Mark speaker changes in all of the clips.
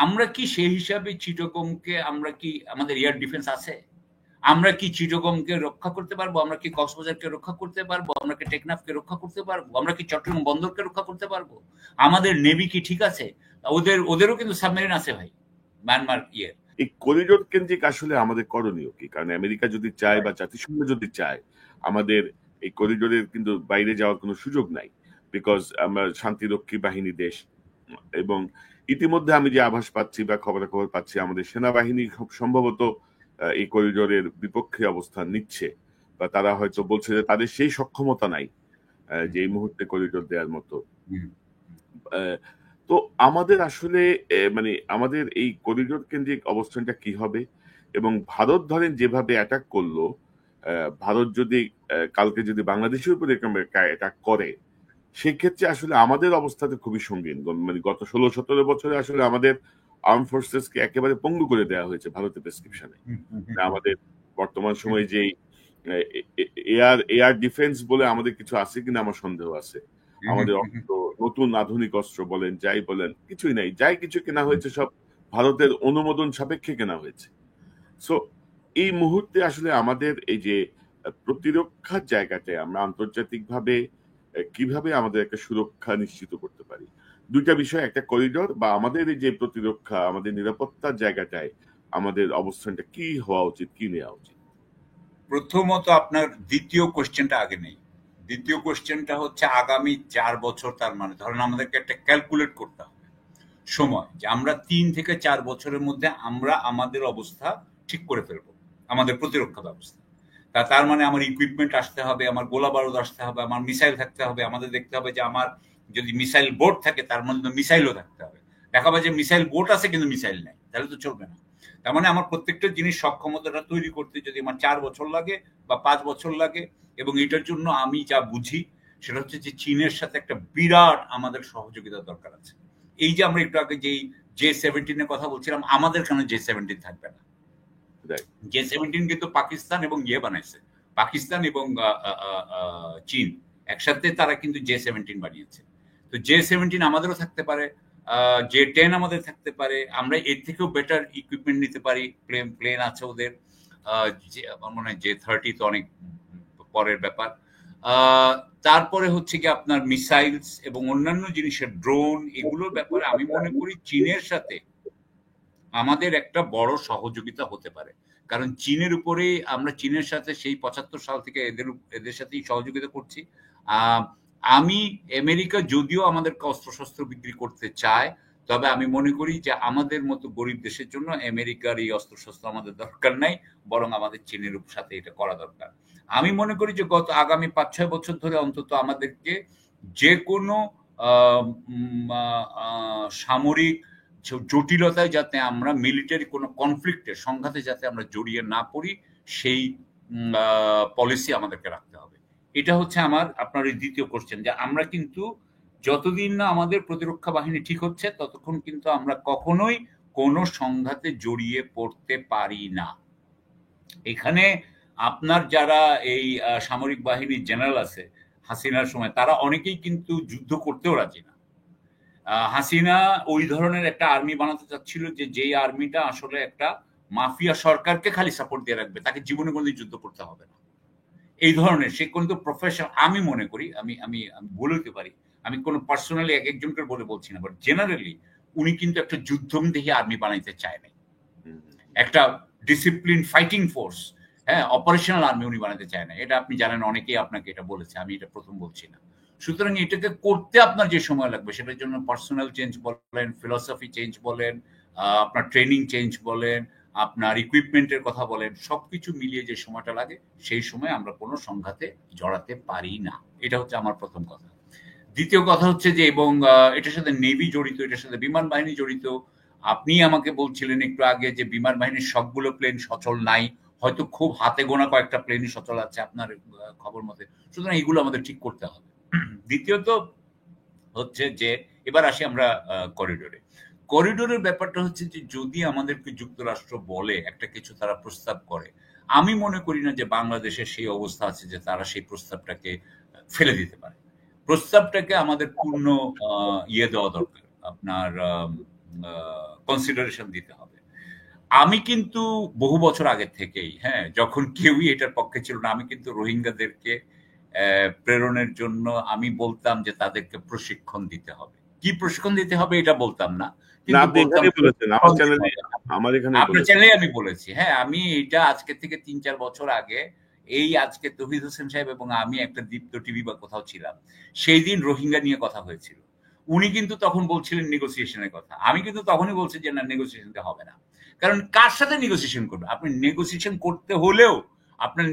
Speaker 1: আমরা কি সেই হিসাবে চিটাগংকে আমরা কি আমাদের এয়ার ডিফেন্স আছে? আমরা কি চিটাগংকে রক্ষা করতে পারবো? আমরা কি কক্সবাজারকে রক্ষা করতে পারবো? আমরা কি টেকনাফকে রক্ষা করতে পারবো? আমরা কি চট্টগ্রাম বন্দরকে রক্ষা করতে পারবো? আমাদের নেভি কি ঠিক আছে? ওদেরও কিন্তু সাবমেরিন আছে ভাই, মায়ানমার ইয়ে।
Speaker 2: এই করিডোর কেন্দ্রিক আসলে আমাদের করণীয় কি? কারণ আমেরিকা যদি চায় বা জাতিসংঘ যদি চায়, আমাদের এই করিডোরের কিন্তু বাইরে যাওয়ার কোনো সুযোগ নাই, বিকজ আমরা শান্তিরক্ষী বাহিনী দেশ। এবং ইতিমধ্যে আমি যে আভাস পাচ্ছি বা খবরাখবর পাচ্ছি, আমাদের সেনাবাহিনী খুব সম্ভবত এই করিডোরের বিপক্ষে অবস্থান নিচ্ছে, বা তারা হয়তো বলছে যে তাদের সেই সক্ষমতা নাই যে এই মুহূর্তে করিডোর দেওয়ার মতো। তো আমাদের আসলে মানে আমাদের এই করিডোর কেন্দ্রিক অবস্থানটা কি হবে? এবং ভারত ধরেন যেভাবে অ্যাটাক করলো, ভারত যদি কালকে যদি বাংলাদেশের উপর অ্যাটাক করে, সেক্ষেত্রে আসলে আমাদের অবস্থাতে খুবই সঙ্গীন। মানে গত 16-17 বছরে আসলে আমাদের আর্ম ফোর্সেস কে একেবারে পঙ্গু করে দেওয়া হয়েছে ভারতের প্রেসক্রিপশনে। আমাদের বর্তমান সময়ে যে এয়ার ডিফেন্স বলে আমাদের কিছু আছে কিনা আমার সন্দেহ আছে। আমাদের অস্ত্র, নতুন আধুনিক অস্ত্র বলেন, যাই বলেন, কিছুই নাই। যাই কিছু কেনা হয়েছে সব ভারতের অনুমোদন সাপেক্ষে কেনা হয়েছে। সো এই মুহূর্তে আসলে আমাদের এই যে প্রতিরক্ষার জায়গাটায় আমরা আন্তর্জাতিকভাবে কিভাবে আমাদের একটা সুরক্ষা নিশ্চিত করতে পারি, দুইটা বিষয়, একটা করিডোর বা আমাদের এই যে প্রতিরক্ষা, আমাদের নিরাপত্তার জায়গাটায় আমাদের অবস্থানটা কি হওয়া উচিত, কি নেওয়া উচিত?
Speaker 1: প্রথমত আপনার দ্বিতীয় কোশ্চেনটা আগে নেই। দ্বিতীয় কোশ্চেনটা হচ্ছে আগামী 4 বছর, তার মানে ধরেন আমাদেরকে একটা ক্যালকুলেট করতে হবে সময়, যে আমরা 3 থেকে 4 বছরের মধ্যে আমরা আমাদের অবস্থা ঠিক করে ফেলবো, আমাদের প্রতিরক্ষা ব্যবস্থা। তার মানে আমার ইকুইপমেন্ট আসতে হবে, আমার গোলা বারুদ আসতে হবে, আমার মিসাইল থাকতে হবে। আমাদের দেখতে হবে যে আমার যদি মিসাইল বোর্ড থাকে তার মধ্যে মিসাইলও থাকতে হবে। দেখাবে যে মিসাইল বোর্ড আছে কিন্তু মিসাইল নাই, তাহলে তো চলবে না। তার মানে আমার প্রত্যেকটা জিনিস সক্ষমতাটা তৈরি করতে যদি আমার 4 বছর লাগে বা 5 বছর লাগে, এবং এটার জন্য আমি যা বুঝি সেটা হচ্ছে যে চীনের সাথে একটা বিরাট আমাদের সহযোগিতা দরকার আছে। এই যে আমরা একটু আগে যেই J-17 এর কথা বলছিলাম, আমাদের কেন J-17 থাকবে না? J-17 কিন্তু পাকিস্তান এবং ইয়ে বানাইছে, পাকিস্তান এবং চীন একসাথে তারা কিন্তু J-17 বানিয়েছে। তো J-17 আমাদেরও থাকতে পারে, J-10 আমাদের থাকতে পারে, আমরা এর থেকেও বেটার ইকুইপমেন্ট নিতে পারি। প্লেন আছে ওদের, আমার মনে হয় J-30 তো অনেক পরের ব্যাপার। তারপরে হচ্ছে কি আপনার মিসাইলস এবং অন্যান্য জিনিসের ড্রোন, এগুলোর ব্যাপারে আমি মনে করি চীনের সাথে আমাদের একটা বড় সহযোগিতা হতে পারে। কারণ চীনের উপরে আমরা চীনের সাথে সেই 75 সাল থেকে এদের সাথেই সহযোগিতা করছি। আমি আমেরিকা যদিও আমাদেরকে অস্ত্রশস্ত্র বিক্রি করতে চায়, তবে আমি মনে করি যে আমাদের মতো গরিব দেশের জন্য আমেরিকার এই অস্ত্রশস্ত্র আমাদের দরকার নাই, বরং আমাদের চীনের সাথে এটা করা দরকার। আমি মনে করি যে গত আগামী 5-6 বছর ধরে অন্তত আমাদেরকে যে কোনো সামরিক জটিলতায় যাতে আমরা মিলিটারি কোনো কনফ্লিক্টে, সংঘাতে যাতে আমরা জড়িয়ে না পড়ি, সেই পলিসি আমাদেরকে রাখতে হবে। এটা হচ্ছে আপনার এই দ্বিতীয় কোশ্চেন, যে আমরা কিন্তু যতদিন না আমাদের প্রতিরক্ষা বাহিনী ঠিক হচ্ছে ততক্ষণ কিন্তু আমরা কখনোই কোনো সংঘাতে জড়িয়ে পড়তে পারি না। এখানে আপনার যারা এই সামরিক বাহিনীর জেনারেল আছে হাসিনার সময়, তারা অনেকেই কিন্তু যুদ্ধ করতেও রাজি না। হাসিনা ওই ধরনের একটা আর্মি বানাতে চাচ্ছিল যে যেই আর্মিটা আসলে একটা মাফিয়া সরকারকে খালি সাপোর্ট দিয়ে রাখবে, তাকে জীবনে কোনোদিন যুদ্ধ করতে হবে না, এই ধরনের। সে কিন্তু প্রফেশন, আমি মনে করি, আমি আমি ভুল হতে পারি, আমি কোনো পার্সোনালি এক একজনকে বলে বলছি না, বাট জেনারেলি উনি কিন্তু একটা যুদ্ধমদেহী আর্মি বানাইতে চায় নাই, একটা ডিসিপ্লিন ফাইটিং ফোর্স, হ্যাঁ, অপারেশনাল আর্মি উনি বানাতে চায় না। এটা আপনি জানেন, অনেকেই আপনাকে এটা বলেছে, আমি এটা প্রথম বলছি না। সুতরাং এটাকে করতে আপনার যে সময় লাগবে, সেটার জন্য পার্সোনাল চেঞ্জ বলেন, ফিলসফি চেঞ্জ বলেন, আপনার ট্রেনিং চেঞ্জ বলেন, আপনার ইকুইপমেন্টের কথা বলেন, সবকিছু মিলিয়ে যে সময়টা লাগে, সেই সময় আমরা কোনো সংঘাতে জড়াতে পারি না। এটা হচ্ছে আমার প্রথম কথা। দ্বিতীয় কথা হচ্ছে যে, এবং এটার সাথে নেভি জড়িত, এটার সাথে বিমান বাহিনী জড়িত। আপনি আমাকে বলছিলেন একটু আগে যে বিমান বাহিনীর সবগুলো প্লেন সচল নাই, হয়তো খুব হাতে গোনা কয়েকটা প্লেনই সচল আছে আপনার খবর মতে। সুতরাং এগুলো আমাদের ঠিক করতে হবে। দ্বিতীয়ত হচ্ছে যে, এবার আসি আমরা করিডোরে। করিডোরের ব্যাপারটা হচ্ছে যে, যদি আমাদেরকে যুক্তরাষ্ট্র বলে একটা কিছু, তারা প্রস্তাব করে, আমি মনে করি না যে বাংলাদেশের সেই অবস্থা আছে যে তারা সেই প্রস্তাবটাকে ফেলে দিতে পারে। প্রস্তাবটাকে আমাদের পূর্ণ ইয়ে দেওয়া দরকার, আপনার কনসিডারেশন দিতে হবে। আমি কিন্তু বহু বছর আগে থেকেই, হ্যাঁ, যখন কেউই এটার পক্ষে ছিল না, আমি কিন্তু রোহিঙ্গাদেরকে প্রেরণের জন্য আমি বলতাম যে তাদেরকে প্রশিক্ষণ দিতে হবে। কি প্রশিক্ষণ দিতে হবে এটা বলতাম না,
Speaker 2: না,
Speaker 1: কিন্তু
Speaker 2: আপনি
Speaker 1: বলতাম
Speaker 2: এখানেই বলেছেন, আমার চ্যানেলে,
Speaker 1: হবে।
Speaker 2: আমার এখানেই
Speaker 1: আপনার
Speaker 2: বলেছেন।
Speaker 1: চ্যানেলে আমি বলেছি, হ্যাঁ, আমি এটা আজকে থেকে ৩-৪ বছর আগে এই আজকে তৌহিদ হোসেন সাহেব এবং আমি একটা দীপ্ত টিভি বা কোথাও ছিলাম, সেই দিন রোহিঙ্গা নিয়ে কথা হয়েছিল। উনি কিন্তু তখন বলছিলেন নেগোসিয়েশনের কথা, আমি কিন্তু তখনই বলছি যে না, নেগোসিয়েশনটা হবে না। কারণ কার সাথে নেগোসিয়েশন করবে? আপনি নেগোসিয়েশন করতে হলেও আপনার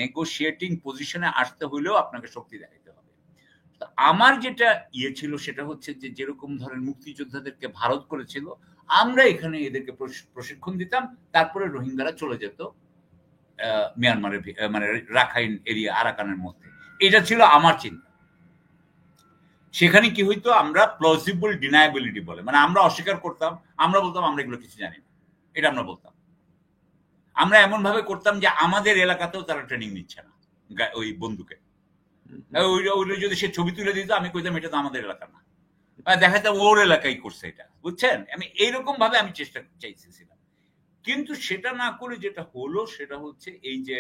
Speaker 1: নেগোশিয়েটিং পজিশনে আসতে হলেও আপনাকে শক্তি দেখাতে হবে। তো আমার যেটা ইয়ে ছিল সেটা হচ্ছে যে যেরকম ধরেন মুক্তিযোদ্ধাদেরকে ভারত করেছিল, আমরা এখানে এদেরকে প্রশিক্ষণ দিতাম, তারপরে রোহিঙ্গারা চলে যেত মিয়ানমারের মানে রাখাইন এরিয়া, আরাকানের মধ্যে। এটা ছিল আমার চিন্তা। সেখানে কি হইতো, আমরা প্লজিবল ডিনায়াবিলিটি বলে, মানে আমরা অস্বীকার করতাম, আমরা বলতাম আমরা এগুলো কিছু জানি না, এটা আমরা বলতাম। আমরা এমন ভাবে করতাম যে আমাদের এলাকাতেও তারা ট্রেনিং নিচ্ছে না ওই বন্দুকে। ওইটা যদি সে ছবি তুলে দিত, আমি কইতাম এটা তো আমাদের এলাকা না, দেখাতাম ওর এলাকায় করছে এটা, বুঝছেন? আমি এইরকম ভাবে আমি চেষ্টা চাইছিলাম। কিন্তু সেটা না করে যেটা হলো সেটা হচ্ছে এই যে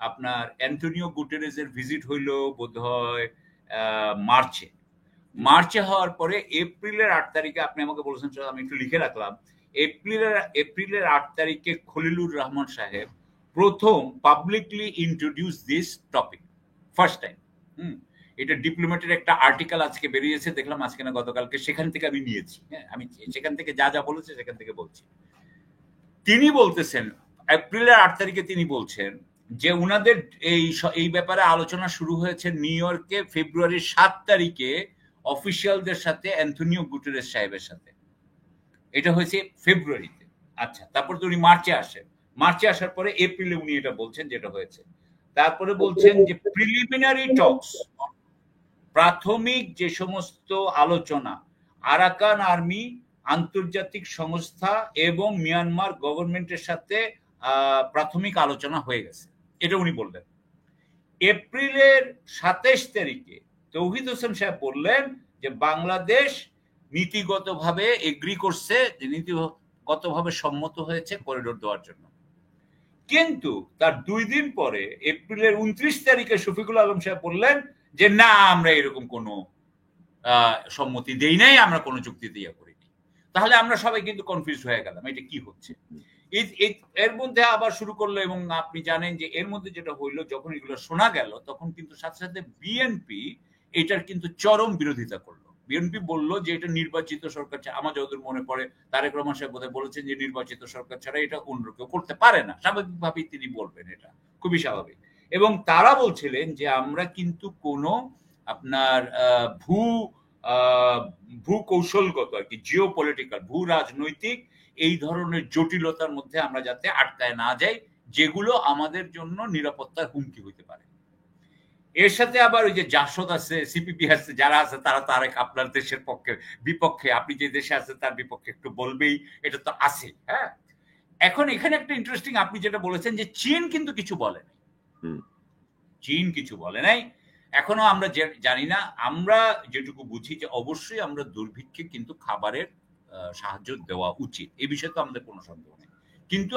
Speaker 1: আপনার অ্যান্টোনিও গুটেরেসের ভিজিট হইল বোধহয় মার্চে হওয়ার পরে এপ্রিলের ৮ তারিখে, আপনি আমাকে বলেছেন, আমি একটু লিখে রাখলাম, এপ্রিলের ৮ তারিখে খলিলুর রহমান সাহেব প্রথম publicly introduce this topic, first time. এটা ডিপ্লোমেটের একটা আর্টিকেল আজকে বেরিয়েছে, দেখলাম আজকে না গতকালকে, সেখান থেকে আমি নিয়েছি। হ্যাঁ, আমি সেখান থেকে যা যা বলেছে সেখান থেকে বলছি। তিনি বলতেছেন এপ্রিলের ৮ তারিখে, তিনি বলছেন যে উনাদের এই ব্যাপারে আলোচনা শুরু হয়েছে নিউ ইয়র্কে ফেব্রুয়ারির ৭ তারিখে অফিসিয়ালদের সাথে, অ্যান্টোনিও গুটেরেস সাহেবের সাথে। এটা হয়েছে ফেব্রুয়ারিতে। আচ্ছা, তারপর তো উনি মার্চে আসার পরে এপ্রিলে উনি এটা বলছেন যেটা হয়েছে। তারপরে বলছেন যে প্রিলিমিনারি টকস, প্রাথমিক যে সমস্ত আলোচনা আরাকান আর্মি, আন্তর্জাতিক সংস্থা এবং মিয়ানমার গভর্নমেন্টের সাথে প্রাথমিক আলোচনা হয়ে গেছে, এটা উনি বললেন। এপ্রিলের ২৭ তারিখে তৌহিদ হোসেন সাহেব বললেন যে বাংলাদেশ নীতিগতভাবে এগ্রি করছে, নীতিগতভাবে সম্মত হয়েছে করিডোর দেওয়ার জন্য। কিন্তু তার ২ দিন পরে এপ্রিলের ২৯ তারিখে শফিকুল আলম সাহেব বললেন যে না, আমরা এরকম কোনো সম্মতি দেই নাই, আমরা কোনো চুক্তিতে ইয়ে করিনি। তাহলে আমরা সবাই কিন্তু কনফিউজ হয়ে গেলাম, এটা কি হচ্ছে। এর মধ্যে আবার শুরু করলো, এবং আপনি জানেন যে এর মধ্যে যেটা হইলো, যখন এগুলো শোনা গেল তখন কিন্তু সাথে সাথে বিএনপি এটার কিন্তু চরম বিরোধিতা করলো। বিএনপি বলল যে এটা নির্বাচিত সরকার, আমার যতদূর মনে পড়ে তারেক রহমান সাহেব বোধহয় বলেছেন যে নির্বাচিত সরকার ছাড়া এটা অন্য কেউ করতে পারে না, স্বাভাবিকভাবেই তিনি বলবেন, এটা খুবই স্বাভাবিক। এবং তারা বলছিলেন যে আমরা কিন্তু কোনো আপনার ভূ কৌশলগত আর কি, জিও পলিটিক্যাল, ভূ রাজনৈতিক এই ধরনের জটিলতার মধ্যে আমরা যাতে আটকায় না যাই, যেগুলো আমাদের জন্য নিরাপত্তার হুমকি হইতে পারে। এর সাথে আবার ওই যে জাসদ আছে, সিপিপি আছে, যারা আছে তারা তারেক আপনার দেশের বিপক্ষে, আপনি যে দেশে আছে তার বিপক্ষে একটু বলবেই, এটা তো আছে। হ্যাঁ, এখন এখানে একটা ইন্টারেস্টিং, আপনি যেটা বলেছেন যে চীন কিন্তু কিছু বলে নাই, চীন কিছু বলে নাই এখনো। আমরা জানি না, আমরা যেটুকু বুঝি যে অবশ্যই আমরা দুর্ভিক্ষে কিন্তু খাবারের সাহায্য দেওয়া উচিত, এই বিষয়ে তো আমাদের কোনো সন্দেহ নেই। কিন্তু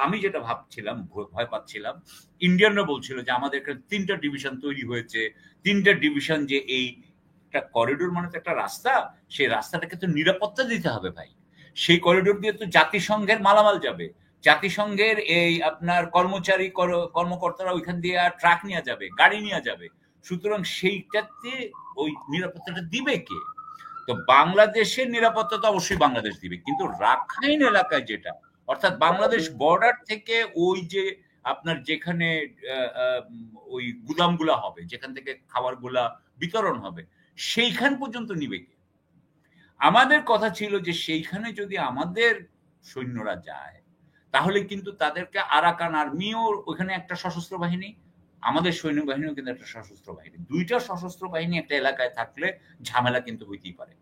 Speaker 1: আমি যেটা ভাবছিলাম, ভয় পাচ্ছিলাম, ইন্ডিয়ানরা বলছিল যে আমাদের এখানে ৩টা ডিভিশন তৈরি হয়েছে, ৩টা ডিভিশন, যে এই একটা করিডোর মানে তো একটা রাস্তা, সেই রাস্তাটাকে তো নিরাপত্তা দিতে হবে ভাই। সেই করিডোর দিয়ে তো জাতিসংঘের মালামাল যাবে, জাতিসংঘের এই আপনার কর্মকর্তারা ওইখান দিয়ে ট্রাক নিয়ে যাবে, গাড়ি নিয়ে যাবে। সুতরাং সেইটাতে ওই নিরাপত্তাটা দিবে কে? তো বাংলাদেশের নিরাপত্তা তো অবশ্যই বাংলাদেশ দিবে, কিন্তু রাখাইন এলাকায় যেটা, অর্থাৎ বাংলাদেশ বর্ডার থেকে ওই যে আপনার যেখানে ওই গুদামগুলা হবে, যেখান থেকে খাবারগুলা বিতরণ হবে, সেইখান পর্যন্ত নিবে কে? আমাদের কথা ছিল যে সেইখানে যদি আমাদের সৈন্যরা যায় তাহলে কিন্তু তাদেরকে, আরাকান আর্মিও ওখানে একটা সশস্ত্র বাহিনী, আমাদের সৈন্যবাহিনীও কিন্তু একটা সশস্ত্র বাহিনী, ২টা সশস্ত্র বাহিনী একটা এলাকায় থাকলে ঝামেলা কিন্তু হইতেই পারে,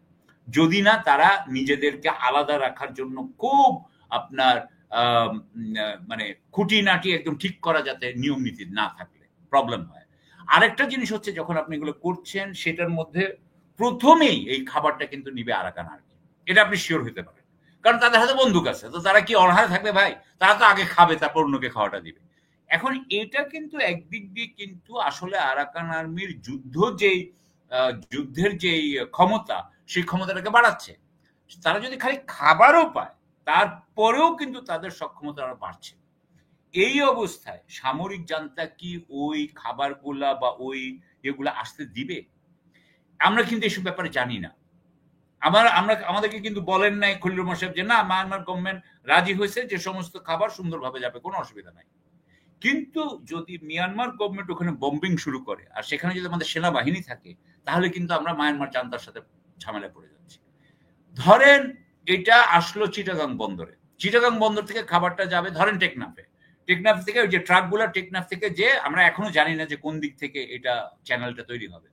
Speaker 1: যদি না তারা নিজেদেরকে আলাদা রাখার জন্য খুব আপনার মানে খুঁটিনাটি একদম ঠিক করা, যাতে নিয়ম নীতি না থাকলে প্রবলেম হয়। আরেকটা জিনিস হচ্ছে, যখন আপনি এগুলো করছেন সেটার মধ্যে প্রথমেই এই খাবারটা কিন্তু নিবে আরাকান আর্মি, এটা আপনি শিওর হতে পারেন, কারণ তাদের হাতে বন্দুক আছে। তো তারা কি অনাহারে থাকবে ভাই? তারা তো আগে খাবে, তারপর অন্যকে খাওয়াটা দিবে। এখন এটা কিন্তু একদিক দিয়ে কিন্তু আসলে আরাকান আর্মির যুদ্ধের যেই ক্ষমতা, সেই ক্ষমতাটাকে বাড়াচ্ছে। তারা যদি খালি খাবারও পায়, তারপরেও কিন্তু তাদের সক্ষমতা আরো বাড়ছে। এই অবস্থায় সামরিক জান্তা কি ওই খাবারগুলা বা ওই এগুলা আসতে দিবে? আমরা কিন্তু এসব ব্যাপারে জানি না। আমাদেরকে কিন্তু বলেন নাই খলিলুর রহমান সাহেব যে না, মায়ানমার গভর্নমেন্ট রাজি হয়েছে যে সমস্ত খাবার সুন্দরভাবে যাবে, কোনো অসুবিধা নাই। কিন্তু যদি মিয়ানমার গভর্নমেন্ট ওখানে বম্বিং শুরু করে আর সেখানে যদি আমাদের সেনাবাহিনী থাকে, তাহলে কিন্তু আমরা মায়ানমার জান্তার সাথে ঝামেলায় পড়ে যাচ্ছি। ধরেন এটা আসলো চিটাগাং বন্দরে, চিটাগাং বন্দর থেকে খাবারটা যাবে ধরেন টেকনাফে, টেকনাফ থেকে ওই যে ট্রাকগুলো টেকনাফ থেকে, যে আমরা এখনো জানি না যে কোন দিক থেকে এটা চ্যানেলটা তৈরি হবে।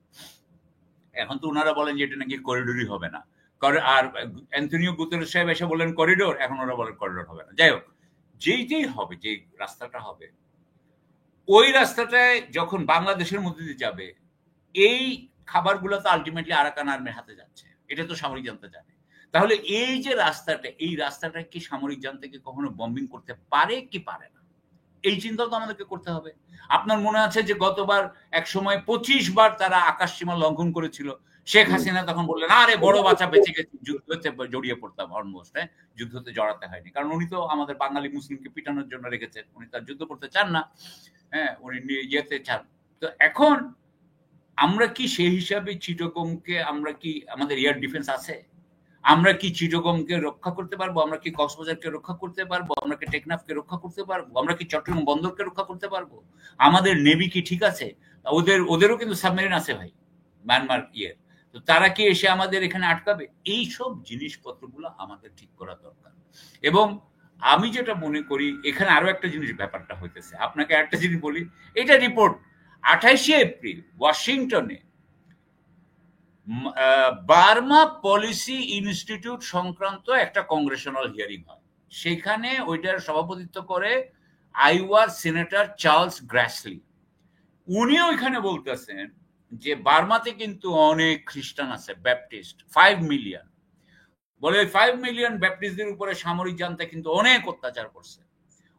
Speaker 1: এখন তো ওনারা বলেন যে এটা নাকি করিডোরই হবে না, আর অ্যান্টনিও গুতেরেস সাহেব এসে বলেন করিডোর, এখন ওরা বলেন করিডোর হবে না। যাই হোক, যেই হবে, যে রাস্তাটা হবে, ওই রাস্তাটায় যখন বাংলাদেশের মধ্যে দিয়ে যাবে, এই খাবারগুলো তো আলটিমেটলি আরাকান আর্মির হাতে যাচ্ছে, এটা তো সামরিক জান্তা জানে। তাহলে এই যে রাস্তাটা, এই রাস্তাটা কি সামরিক জান্তাকে কখনো বম্বিং করতে পারে কি পারে না, এই চিন্তাও তো আমাদেরকে করতে হবে। আপনার মনে আছে যে গতবার এক সময় 25 বার তারা আকাশ সীমা লঙ্ঘন করেছিল। শেখ হাসিনা তখন বললেন আরে বড় বাচ্চা বেঁচে গেছে, যুদ্ধতে জড়িয়ে পড়তাম অলমোস্ট। হ্যাঁ, যুদ্ধতে জড়াতে হয়নি, কারণ উনি তো আমাদের বাঙালি মুসলিমকে পিটানোর জন্য রেখেছেন, উনি তার যুদ্ধ করতে চান না। হ্যাঁ, উনি ইয়েতে চান। তো এখন আমরা কি সেই হিসাবে চিটাগংকে, আমরা কি আমাদের এয়ার ডিফেন্স আছে? আমরা কি চিটাগংকে রক্ষা করতে পারবো? আমরা কি কক্সবাজারকে রক্ষা করতে পারবো? আমরা কি টেকনাফকে রক্ষা করতে পারবো? আমরা কি চট্টগ্রাম বন্দরকে রক্ষা করতে পারবো? আমাদের নেভি কি ঠিক আছে? ওদেরও কিন্তু সাবমেরিন আছে ভাই, মায়ানমার ইয়ের। তো তারা কি এসে আমাদের এখানে আটকাবে? এইসব জিনিসপত্রগুলো আমাদের ঠিক করা দরকার। এবং আমি যেটা মনে করি, এখানে আরো একটা জিনিস ব্যাপারটা হইতেছে, আপনাকে একটা জিনিস বলি। এটা রিপোর্ট 28শে এপ্রিল ওয়াশিংটনে বার্মা পলিসি ইনস্টিটিউট সংক্রান্ত একটা কংগ্রেশনাল হিয়ারিং হয়। সেখানে ওইটার সভাপতিত্ব করে আইওয়ার সিনেটর চার্লস গ্রাসলি। উনি ওইখানে বলতেছেন যে বার্মাতে কিন্তু অনেক খ্রিস্টান আছে, ব্যাপটিস্ট 5 মিলিয়ন। বলে 5 মিলিয়ন ব্যাপটিস্টদের উপরে সামরিক জান্তা কিন্তু অনেক অত্যাচার করছে,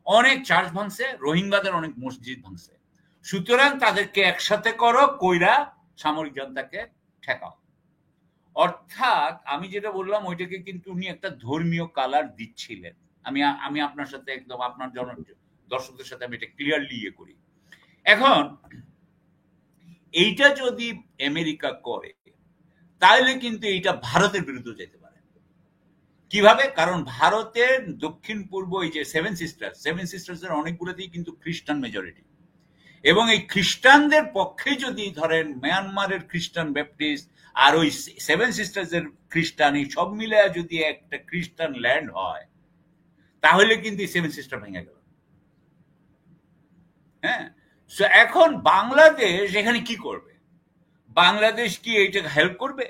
Speaker 1: অনেক চার্চ ভাঙছে, রোহিঙ্গাদের অনেক মসজিদ ভাঙছে। সুতরাং তাদেরকে একসাথে করো, কইরা সামরিক জান্তাকে ঠেকাও। অর্থাৎ আমি যেটা বললাম, ওইটাকে কিন্তু উনি একটা ধর্মীয় কালার দিচ্ছিলেন। আমি আপনার সাথে একদম, আপনার দর্শকদের সাথে আমি এটা ক্লিয়ারলি ইয়ে করি। এখন এইটা যদি আমেরিকা করে, তাহলে কিন্তু এইটা ভারতের বিরুদ্ধে যেতে পারে। কিভাবে? কারণ ভারতের দক্ষিণ পূর্ব এই যে সেভেন সিস্টার্স এর অনেকগুলোতেই কিন্তু খ্রিস্টান মেজরিটি, এবং এই খ্রিস্টানদের পক্ষে যদি ধরেন মিয়ানমারের খ্রিস্টান ব্যাপটিস্ট আর ওই সেভেন সিস্টার্স এর খ্রিস্টান, এই সব মিলে যদি একটা খ্রিস্টান ল্যান্ড হয়, তাহলে কিন্তু সেভেন সিস্টার ভেঙে গেল। হ্যাঁ, এখন বাংলাদেশ এখানে কি করবে? বাংলাদেশ কি এইটাকে হেল্প করবে,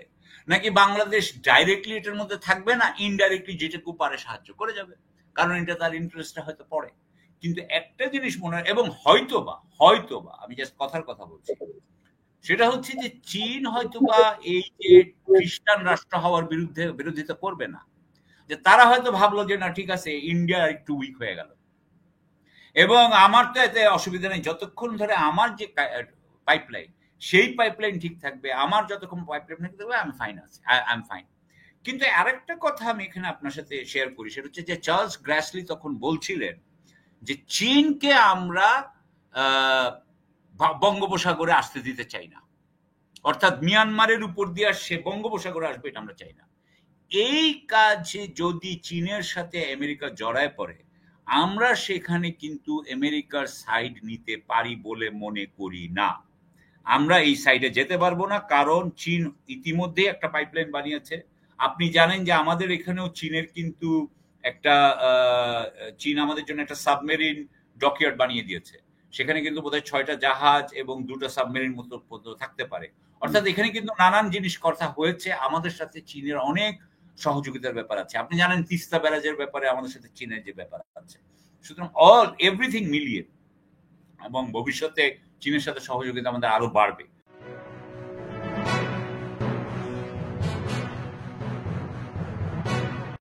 Speaker 1: নাকি বাংলাদেশ ডাইরেক্টলি এটার মধ্যে থাকবে না, ইনডাইরেক্টলি যেটুকু পারে সাহায্য করে যাবে, কারণ এটা তার ইন্টারেস্টটা হয়তো পড়ে। কিন্তু একটা জিনিস মনে হয়, এবং হয়তোবা আমি জাস্ট কথার কথা বলছি, সেটা হচ্ছে যে চীন হয়তোবা এই যে খ্রিস্টান রাষ্ট্র হওয়ার বিরোধিতা করবে না, যে তারা হয়তো ভাবলো যে না ঠিক আছে, ইন্ডিয়া একটু উইক হয়ে গেল, এবং আমার তো এতে অসুবিধা নেই যতক্ষণ ধরে আমার যে পাইপলাইন, সেই পাইপলাইন ঠিক থাকবে, আমার যতক্ষণ পাইপলাইন ঠিক থাকবে আমি ফাইন আছি, আই এম ফাইন। কিন্তু আরেকটা কথা আমি এখানে আপনার সাথে শেয়ার করি, সেটা হচ্ছে যে চার্লস গ্রাসলি তখন বলছিলেন যে চীনকে আমরা বঙ্গোপসাগরে আসতে দিতে চাই না, অর্থাৎ মিয়ানমারের উপর দিয়ে সে বঙ্গোপসাগরে আসবে, এটা আমরা চাই না। এই কাজে যদি চীনের সাথে আমেরিকা জড়ায় পড়ে, আমরা সেখানে কিন্তু আমেরিকার সাইড নিতে পারি বলে মনে করি না। আমরা এই সাইডে যেতে পারবো না, কারণ চীন ইতিমধ্যেই একটা পাইপলাইন বানিয়েছে। আপনি জানেন যে আমাদের এখানেও চীনের কিন্তু একটা চীন আমাদের জন্য একটা সাবমেরিন ডকইয়ার্ড বানিয়ে দিয়েছে। সেখানে কিন্তু বোধহয় 6টা জাহাজ এবং 2টা সাবমেরিন মতো থাকতে পারে। অর্থাৎ এখানে কিন্তু নানান জিনিস কথা হয়েছে, আমাদের সাথে চীনের অনেক সহযোগিতার ব্যাপার আছে। আপনি জানেন তিস্তা ব্যারাজের ব্যাপারে আমাদের সাথে চীনের যে ব্যাপার আছে। সুতরাং এভরিথিং মিলিয়ে, এবং ভবিষ্যতে চীনের সাথে সহযোগিতা আমাদের আরো বাড়বে।